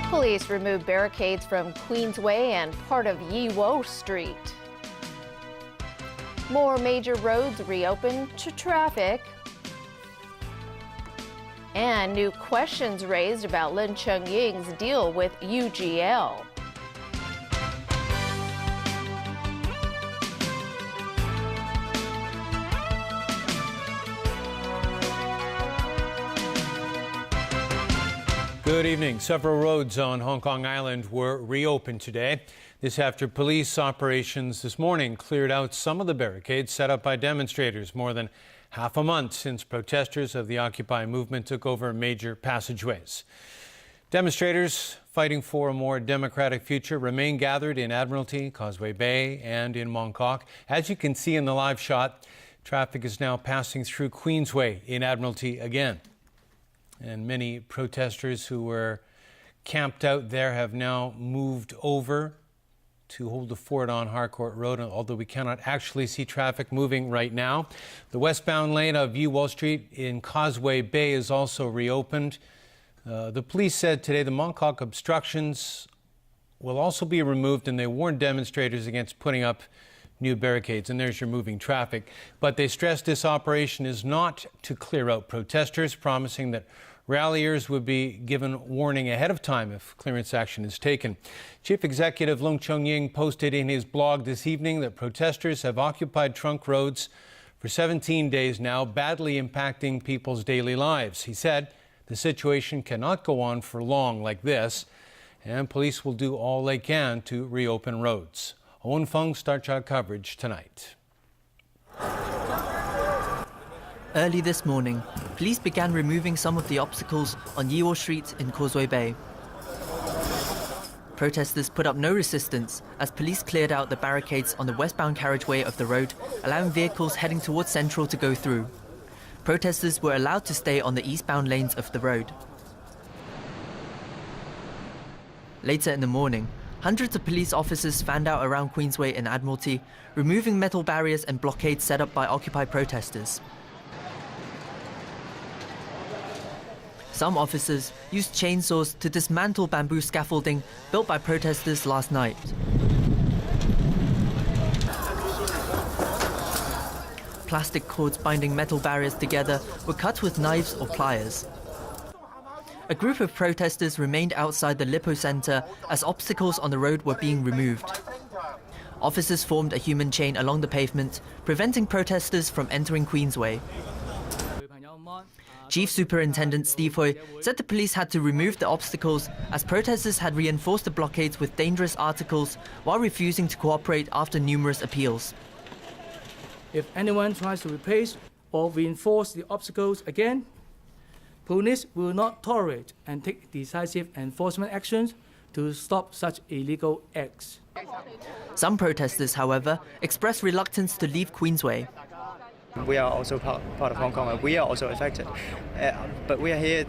Police removed barricades from Queensway and part of Yiwo Street. More major roads reopened to traffic. And new questions raised about Lin Cheng-ying's deal with UGL. Good evening. Several roads on Hong Kong Island were reopened today. This after police operations this morning cleared out some of the barricades set up by demonstrators more than half a month since protesters of the Occupy movement took over major passageways. Demonstrators fighting for a more democratic future remain gathered in Admiralty, Causeway Bay and in Mong Kok. As you can see in the live shot, traffic is now passing through Queensway in Admiralty again. And many protesters who were camped out there have now moved over to hold the fort on Harcourt Road, although we cannot actually see traffic moving right now. The westbound lane of Yiwo Street in Causeway Bay is also reopened. The police said today the Mong Kok obstructions will also be removed, and they warned demonstrators against putting up new barricades. And there's your moving traffic. But they stressed this operation is not to clear out protesters, promising that ralliers would be given warning ahead of time if clearance action is taken. Chief Executive Lin Cheng-ying posted in his blog this evening that protesters have occupied trunk roads for 17 days now, badly impacting people's daily lives. He said the situation cannot go on for long like this, and police will do all they can to reopen roads. Owen Fung starts our coverage tonight. Early this morning, police began removing some of the obstacles on Yiwo Street in Causeway Bay. Protesters put up no resistance as police cleared out the barricades on the westbound carriageway of the road, allowing vehicles heading towards Central to go through. Protesters were allowed to stay on the eastbound lanes of the road. Later in the morning, hundreds of police officers fanned out around Queensway and Admiralty, removing metal barriers and blockades set up by Occupy protesters. Some officers used chainsaws to dismantle bamboo scaffolding built by protesters last night. Plastic cords binding metal barriers together were cut with knives or pliers. A group of protesters remained outside the Lippo Centre as obstacles on the road were being removed. Officers formed a human chain along the pavement, preventing protesters from entering Queensway. Chief Superintendent Steve Hui said the police had to remove the obstacles as protesters had reinforced the blockades with dangerous articles while refusing to cooperate after numerous appeals. If anyone tries to replace or reinforce the obstacles again, police will not tolerate and take decisive enforcement actions to stop such illegal acts. Some protesters, however, expressed reluctance to leave Queensway. We are also part of Hong Kong, and we are also affected. But we are here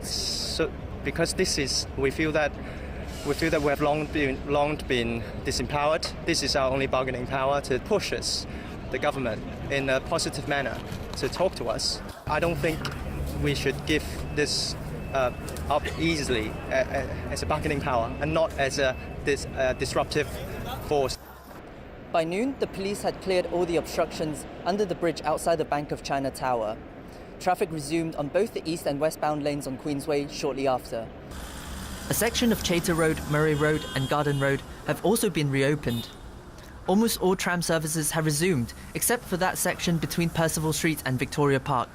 because we feel that we have long been disempowered. This is our only bargaining power to push us, the government, in a positive manner to talk to us. I don't think we should give this up easily as a bargaining power and not as a disruptive force. By noon, the police had cleared all the obstructions under the bridge outside the Bank of China Tower. Traffic resumed on both the east and westbound lanes on Queensway shortly after. A section of Chater Road, Murray Road and Garden Road have also been reopened. Almost all tram services have resumed, except for that section between Percival Street and Victoria Park.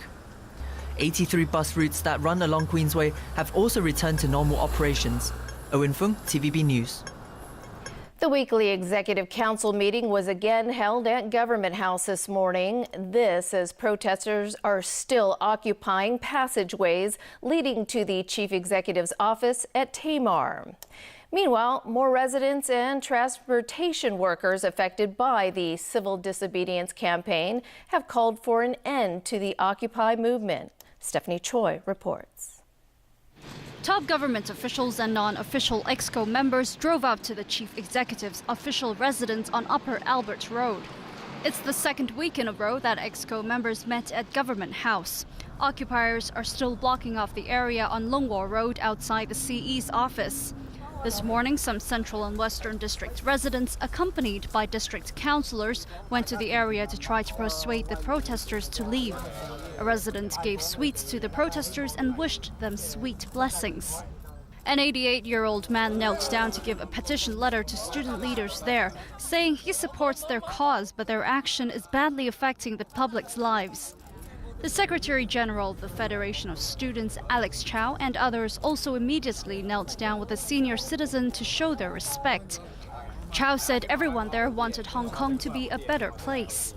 83 bus routes that run along Queensway have also returned to normal operations. Owen Fung, TVB News. The weekly Executive Council meeting was again held at Government House this morning. This as protesters are still occupying passageways leading to the Chief Executive's office at Tamar. Meanwhile, more residents and transportation workers affected by the civil disobedience campaign have called for an end to the Occupy movement. Stephanie Choi reports. Top government officials and non-official EXCO members drove up to the chief executive's official residence on Upper Albert Road. It's the second week in a row that EXCO members met at Government House. Occupiers are still blocking off the area on Longwo Road outside the CE's office. This morning, some Central and Western District residents, accompanied by district councillors, went to the area to try to persuade the protesters to leave. A resident gave sweets to the protesters and wished them sweet blessings. An 88-year-old man knelt down to give a petition letter to student leaders there, saying he supports their cause, but their action is badly affecting the public's lives. The Secretary-General of the Federation of Students, Alex Chow, and others also immediately knelt down with a senior citizen to show their respect. Chow said everyone there wanted Hong Kong to be a better place.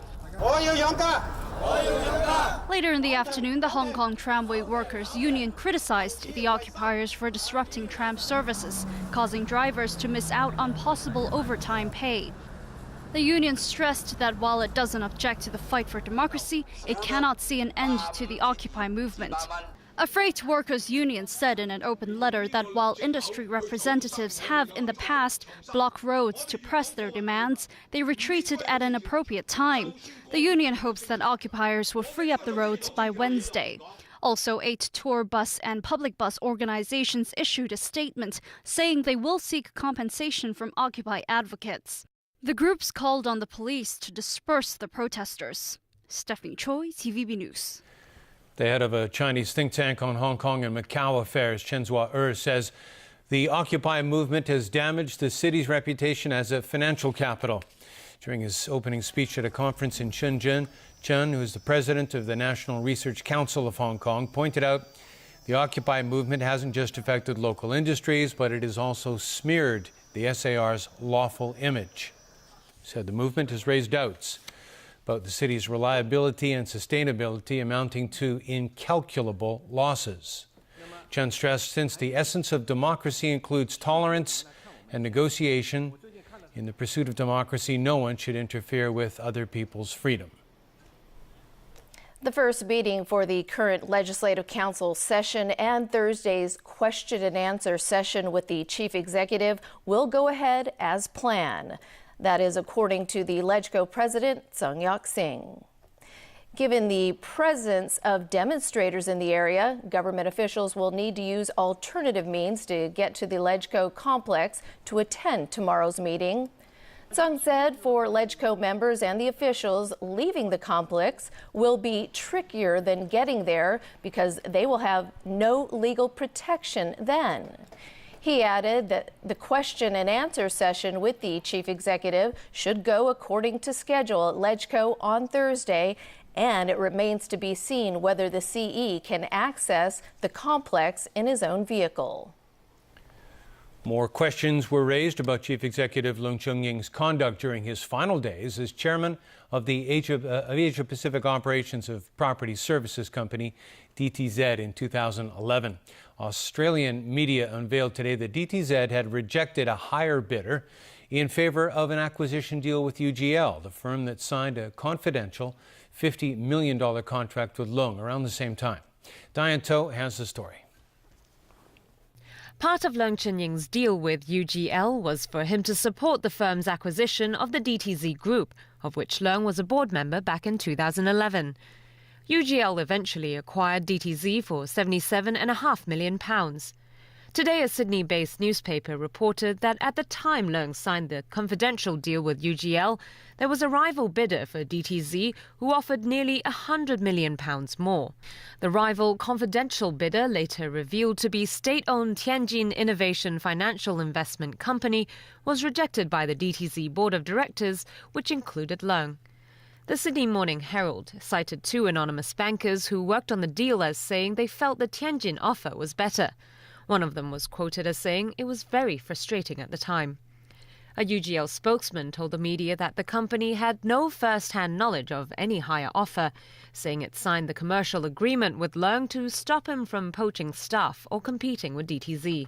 Later in the afternoon, the Hong Kong Tramway Workers Union criticized the occupiers for disrupting tram services, causing drivers to miss out on possible overtime pay. The union stressed that while it doesn't object to the fight for democracy, it cannot see an end to the Occupy movement. A freight workers' union said in an open letter that while industry representatives have in the past blocked roads to press their demands, they retreated at an appropriate time. The union hopes that occupiers will free up the roads by Wednesday. Also, 8 tour bus and public bus organizations issued a statement saying they will seek compensation from Occupy advocates. The groups called on the police to disperse the protesters. Stephanie Choi, TVB News. The head of a Chinese think tank on Hong Kong and Macau affairs, Chen Zhuo-er, says the Occupy movement has damaged the city's reputation as a financial capital. During his opening speech at a conference in Shenzhen, Chen, who is the president of the National Research Council of Hong Kong, pointed out the Occupy movement hasn't just affected local industries, but it has also smeared the SAR's lawful image. He said the movement has raised doubts about the city's reliability and sustainability, amounting to incalculable losses. Chen stressed since the essence of democracy includes tolerance and negotiation, in the pursuit of democracy, no one should interfere with other people's freedom. The first meeting for the current Legislative Council session and Thursday's question and answer session with the Chief Executive will go ahead as planned. That is according to the LegCo President, Sonya. Given the presence of demonstrators in the area, government officials will need to use alternative means to get to the LegCo complex to attend tomorrow's meeting. Tsang said for LegCo members and the officials, leaving the complex will be trickier than getting there because they will have no legal protection then. He added that the question and answer session with the chief executive should go according to schedule at LegCo on Thursday, and it remains to be seen whether the CE can access the complex in his own vehicle. More questions were raised about Chief Executive Leung Chun-ying's conduct during his final days as chairman of the Asia-Pacific Operations of Property Services Company, DTZ, in 2011. Australian media unveiled today that DTZ had rejected a higher bidder in favor of an acquisition deal with UGL, the firm that signed a confidential $50 million contract with Leung around the same time. Diane To has the story. Part of Leung Chun-ying's deal with UGL was for him to support the firm's acquisition of the DTZ Group, of which Leung was a board member back in 2011. UGL eventually acquired DTZ for £77.5 million. Today, a Sydney-based newspaper reported that at the time Leung signed the confidential deal with UGL, there was a rival bidder for DTZ who offered nearly £100 million more. The rival confidential bidder, later revealed to be state-owned Tianjin Innovation Financial Investment Company, was rejected by the DTZ board of directors, which included Leung. The Sydney Morning Herald cited 2 anonymous bankers who worked on the deal as saying they felt the Tianjin offer was better. One of them was quoted as saying it was very frustrating at the time. A UGL spokesman told the media that the company had no first-hand knowledge of any higher offer, saying it signed the commercial agreement with Leung to stop him from poaching staff or competing with DTZ.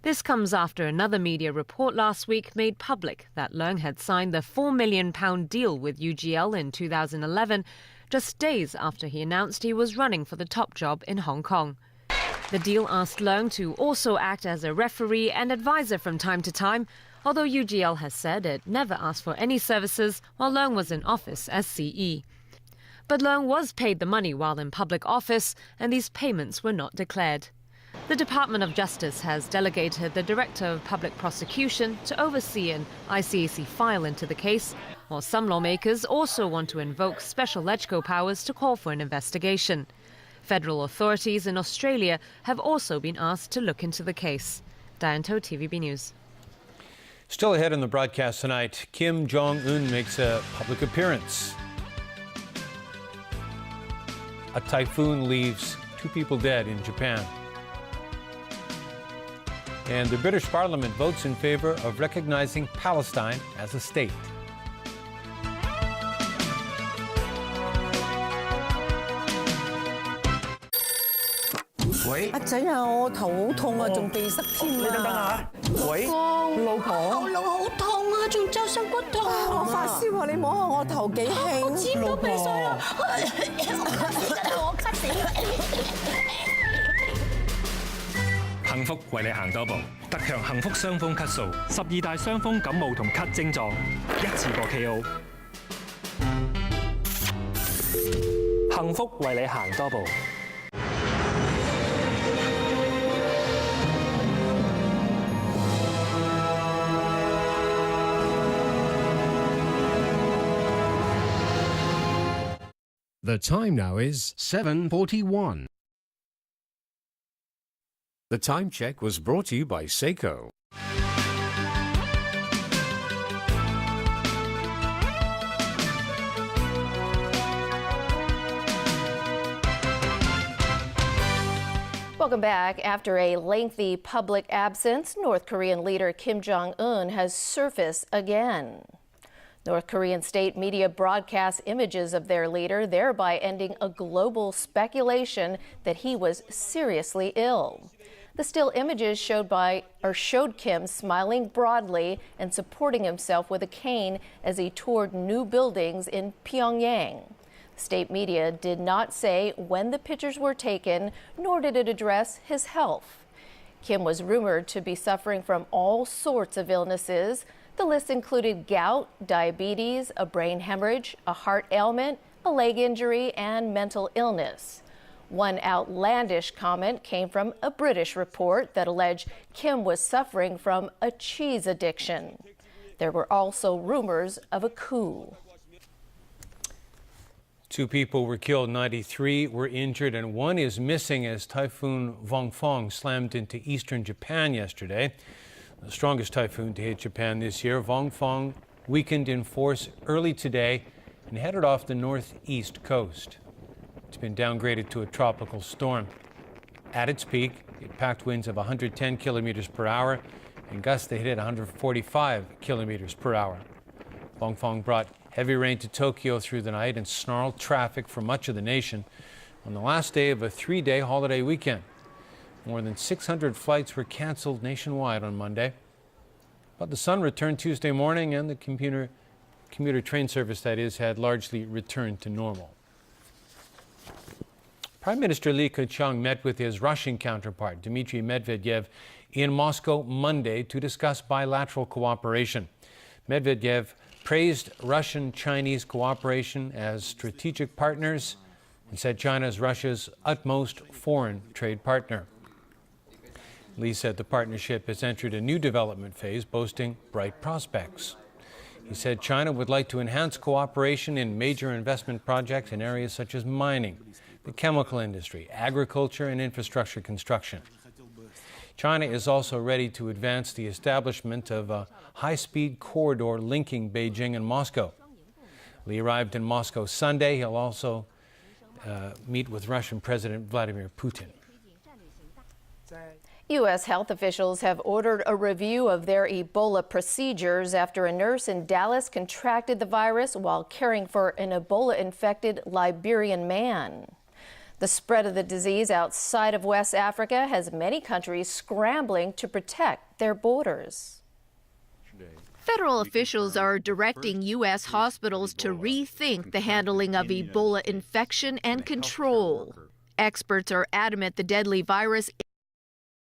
This comes after another media report last week made public that Leung had signed the £4 million deal with UGL in 2011, just days after he announced he was running for the top job in Hong Kong. The deal asked Leung to also act as a referee and advisor from time to time, although UGL has said it never asked for any services while Leung was in office as CE. But Leung was paid the money while in public office, and these payments were not declared. The Department of Justice has delegated the Director of Public Prosecution to oversee an ICAC file into the case, while some lawmakers also want to invoke special LegCo powers to call for an investigation. Federal authorities in Australia have also been asked to look into the case. Diane To, TVB News. Still ahead in the broadcast tonight, Kim Jong-un makes a public appearance. A typhoon leaves 2 people dead in Japan. And the British Parliament votes in favor of recognizing Palestine as a state. 喂，阿仔啊，我頭好痛啊，仲鼻塞添啊！你等等下，喂，老婆，喉嚨好痛啊，仲周身骨痛。我發燒啊，你摸下我頭幾興。我沾到鼻水啊！我咳死幸福為你行多步，特強幸福傷風咳素，12大傷風感冒同咳症狀，一次過 KO。幸福為你行多步。The time now is 7:41. The time check was brought to you by Seiko. Welcome back. After a lengthy public absence, North Korean leader Kim Jong-un has surfaced again. North Korean state media broadcast images of their leader, thereby ending a global speculation that he was seriously ill. The still images showed Kim smiling broadly and supporting himself with a cane as he toured new buildings in Pyongyang. State media did not say when the pictures were taken, nor did it address his health. Kim was rumored to be suffering from all sorts of illnesses. The list included gout, diabetes, a brain hemorrhage, a heart ailment, a leg injury, and mental illness. One outlandish comment came from a British report that alleged Kim was suffering from a cheese addiction. There were also rumors of a coup. 2 people were killed, 93 were injured, and 1 is missing as Typhoon Vongfong slammed into eastern Japan yesterday. The strongest typhoon to hit Japan this year. Vongfong weakened in force early today and headed off the northeast coast. It's been downgraded to a tropical storm. At its peak, it packed winds of 110 kilometers per hour and gusts that hit 145 kilometers per hour. Vongfong brought heavy rain to Tokyo through the night and snarled traffic for much of the nation on the last day of a 3-day holiday weekend. More than 600 flights were canceled nationwide on Monday. But the sun returned Tuesday morning, and the commuter train service, that is, had largely returned to normal. Prime Minister Li Keqiang met with his Russian counterpart, Dmitry Medvedev, in Moscow Monday to discuss bilateral cooperation. Medvedev praised Russian-Chinese cooperation as strategic partners and said China is Russia's utmost foreign trade partner. Li said the partnership has entered a new development phase, boasting bright prospects. He said China would like to enhance cooperation in major investment projects in areas such as mining, the chemical industry, agriculture, and infrastructure construction. China is also ready to advance the establishment of a high-speed corridor linking Beijing and Moscow. Li arrived in Moscow Sunday. He'll also meet with Russian President Vladimir Putin. U.S. health officials have ordered a review of their Ebola procedures after a nurse in Dallas contracted the virus while caring for an Ebola-infected Liberian man. The spread of the disease outside of West Africa has many countries scrambling to protect their borders. Federal officials are directing U.S. hospitals to rethink the handling of Ebola infection and control. Experts are adamant the deadly virus